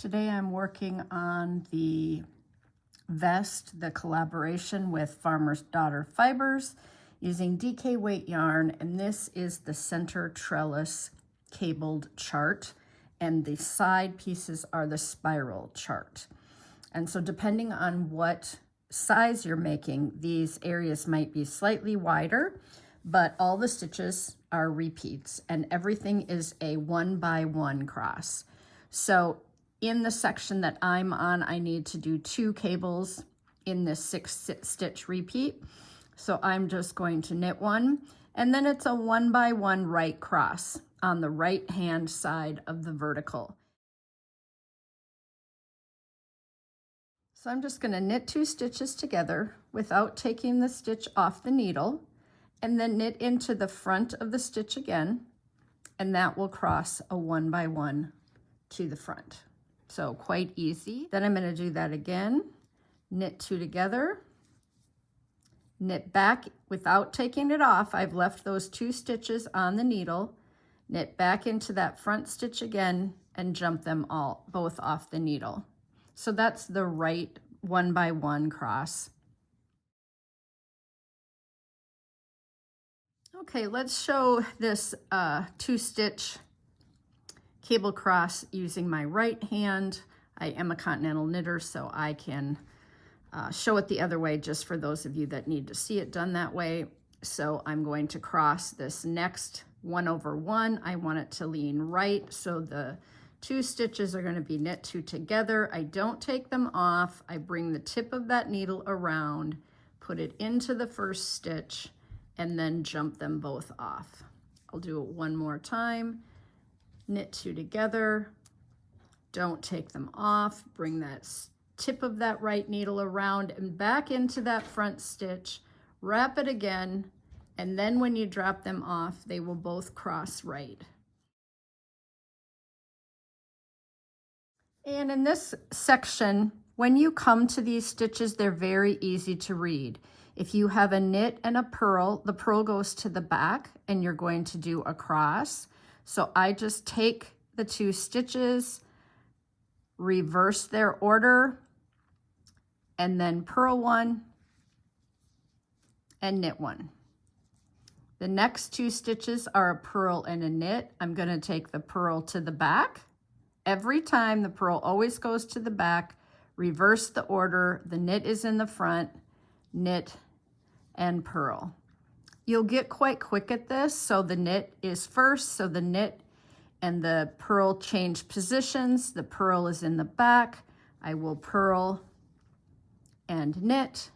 Today I'm working on the vest, the collaboration with Farmer's Daughter Fibers using DK weight yarn, and this is the center trellis cabled chart, and the side pieces are the spiral chart. And so depending on what size you're making, these areas might be slightly wider, but all the stitches are repeats and everything is a 1x1 cross. So in the section that I'm on, I need to do 2 cables in this 6 stitch repeat. So I'm just going to knit 1, and then it's a 1x1 right cross on the right hand side of the vertical. So I'm just going to knit 2 stitches together without taking the stitch off the needle, and then knit into the front of the stitch again, and that will cross a 1x1 to the front. So quite easy. Then I'm going to do that again, knit 2 together, knit back without taking it off. I've left those 2 stitches on the needle, knit back into that front stitch again, and jump them both off the needle. So that's the right 1x1 cross. Okay, let's show this 2-stitch cable cross using my right hand. I am a Continental knitter, so I can show it the other way just for those of you that need to see it done that way. So I'm going to cross this next 1/1. I want it to lean right, so the 2 stitches are going to be knit 2 together. I don't take them off. I bring the tip of that needle around, put it into the first stitch, and then jump them both off. I'll do it one more time. Knit 2 together, don't take them off, bring that tip of that right needle around and back into that front stitch, wrap it again, and then when you drop them off, they will both cross right. And in this section, when you come to these stitches, they're very easy to read. If you have a knit and a purl, the purl goes to the back and you're going to do a cross. So I just take the 2 stitches, reverse their order, and then purl 1 and knit 1. The next 2 stitches are a purl and a knit. I'm going to take the purl to the back. Every time the purl always goes to the back, reverse the order, the knit is in the front, knit and purl. You'll get quite quick at this, so the knit is first, so the knit and the purl change positions. The purl is in the back. I will purl and knit,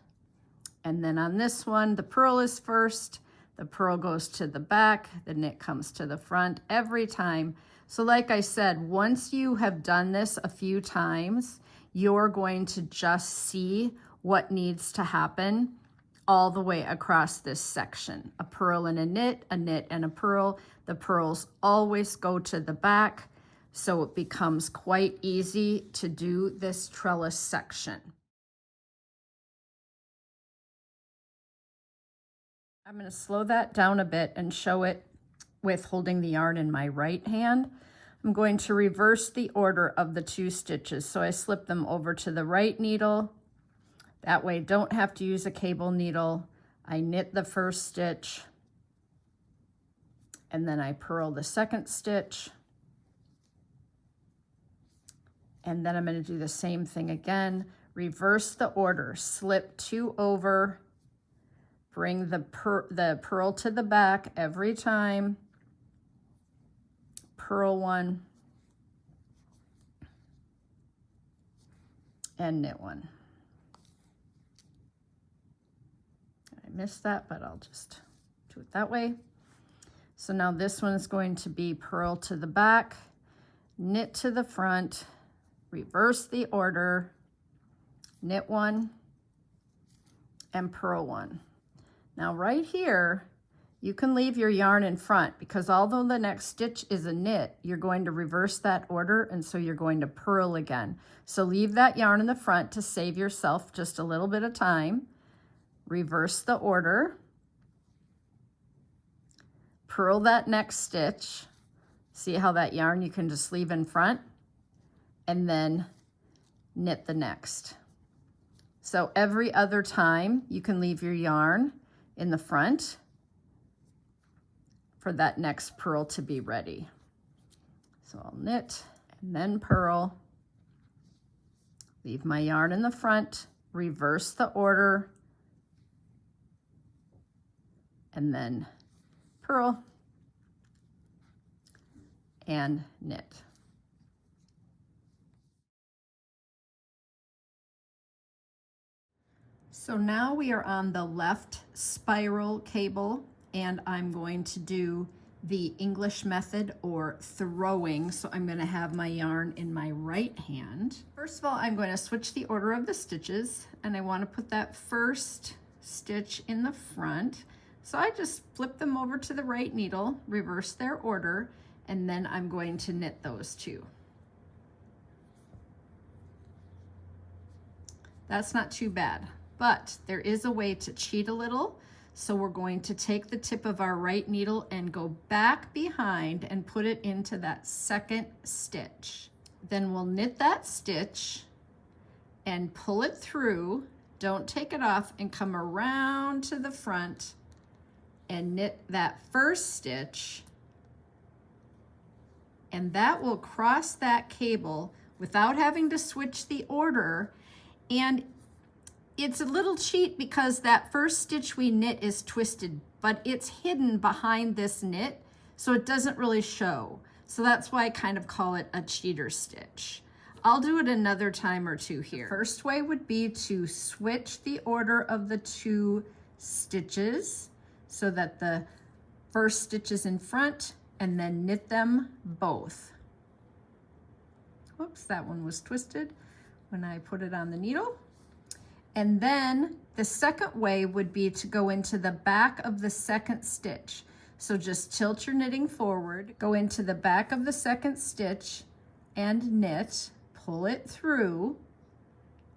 and then on this one, the purl is first, the purl goes to the back, the knit comes to the front every time. So like I said, once you have done this a few times, you're going to just see what needs to happen all the way across this section. A purl and a knit and a purl. The purls always go to the back, so it becomes quite easy to do this trellis section. I'm going to slow that down a bit and show it with holding the yarn in my right hand. I'm going to reverse the order of the 2 stitches. So I slip them over to the right needle. That way, don't have to use a cable needle. I knit the first stitch, and then I purl the second stitch. And then I'm going to do the same thing again. Reverse the order, slip 2 over, bring the purl to the back every time, purl 1, and knit 1. I missed that, but I'll just do it that way. So now this one is going to be purl to the back, knit to the front, reverse the order, knit 1, and purl 1. Now right here, you can leave your yarn in front, because although the next stitch is a knit, you're going to reverse that order, and so you're going to purl again. So leave that yarn in the front to save yourself just a little bit of time. Reverse the order, purl that next stitch. See how that yarn you can just leave in front, and then knit the next. So every other time you can leave your yarn in the front for that next purl to be ready. So I'll knit and then purl, leave my yarn in the front, reverse the order, and then purl and knit. So now we are on the left spiral cable, and I'm going to do the English method, or throwing. So I'm going to have my yarn in my right hand. First of all, I'm going to switch the order of the stitches, and I want to put that first stitch in the front. So I just flip them over to the right needle, reverse their order, and then I'm going to knit those two. That's not too bad. But there is a way to cheat a little. So we're going to take the tip of our right needle and go back behind and put it into that second stitch. Then we'll knit that stitch and pull it through. Don't take it off, and come around to the front and knit that first stitch. And that will cross that cable without having to switch the order. And it's a little cheat because that first stitch we knit is twisted, but it's hidden behind this knit, so it doesn't really show. So that's why I kind of call it a cheater stitch. I'll do it another time or two here. The first way would be to switch the order of the two stitches so that the first stitch is in front, and then knit them both. Whoops, that one was twisted when I put it on the needle. And then the second way would be to go into the back of the second stitch. So just tilt your knitting forward, go into the back of the second stitch and knit, pull it through.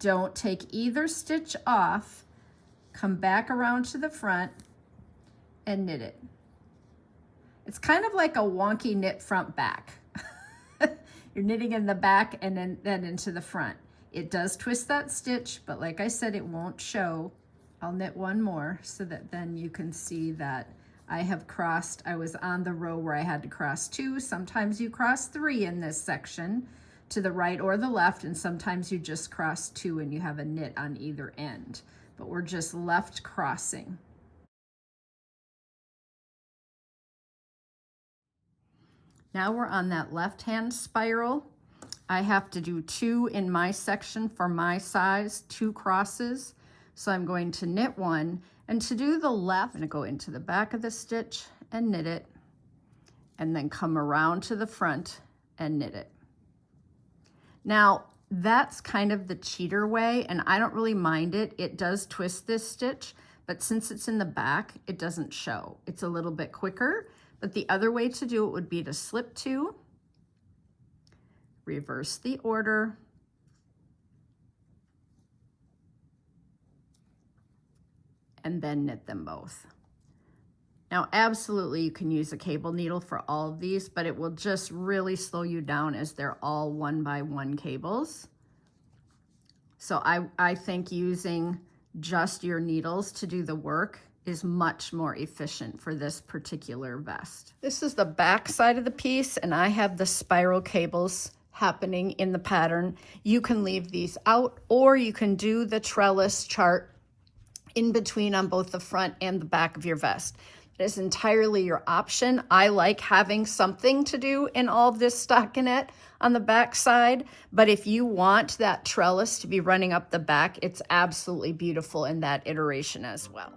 Don't take either stitch off, come back around to the front and knit it. It's kind of like a wonky knit front back. You're knitting in the back and then into the front. It does twist that stitch, but like I said, it won't show. I'll knit one more so that then you can see that I have crossed. I was on the row where I had to cross 2. Sometimes you cross 3 in this section to the right or the left, and sometimes you just cross 2 and you have a knit on either end. But we're just left crossing. Now we're on that left-hand spiral. I have to do 2 in my section for my size, 2 crosses. So I'm going to knit 1, and to do the left, I'm going to go into the back of the stitch and knit it, and then come around to the front and knit it. Now that's kind of the cheater way, and I don't really mind it. It does twist this stitch, but since it's in the back, it doesn't show. It's a little bit quicker, but the other way to do it would be to slip 2, reverse the order, and then knit them both. Now, absolutely, you can use a cable needle for all of these, but it will just really slow you down as they're all 1x1 cables. So I think using just your needles to do the work is much more efficient for this particular vest. This is the back side of the piece, and I have the spiral cables happening in the pattern. You can leave these out, or you can do the trellis chart in between on both the front and the back of your vest. It is entirely your option. I like having something to do in all of this stockinette on the back side, but if you want that trellis to be running up the back, it's absolutely beautiful in that iteration as well.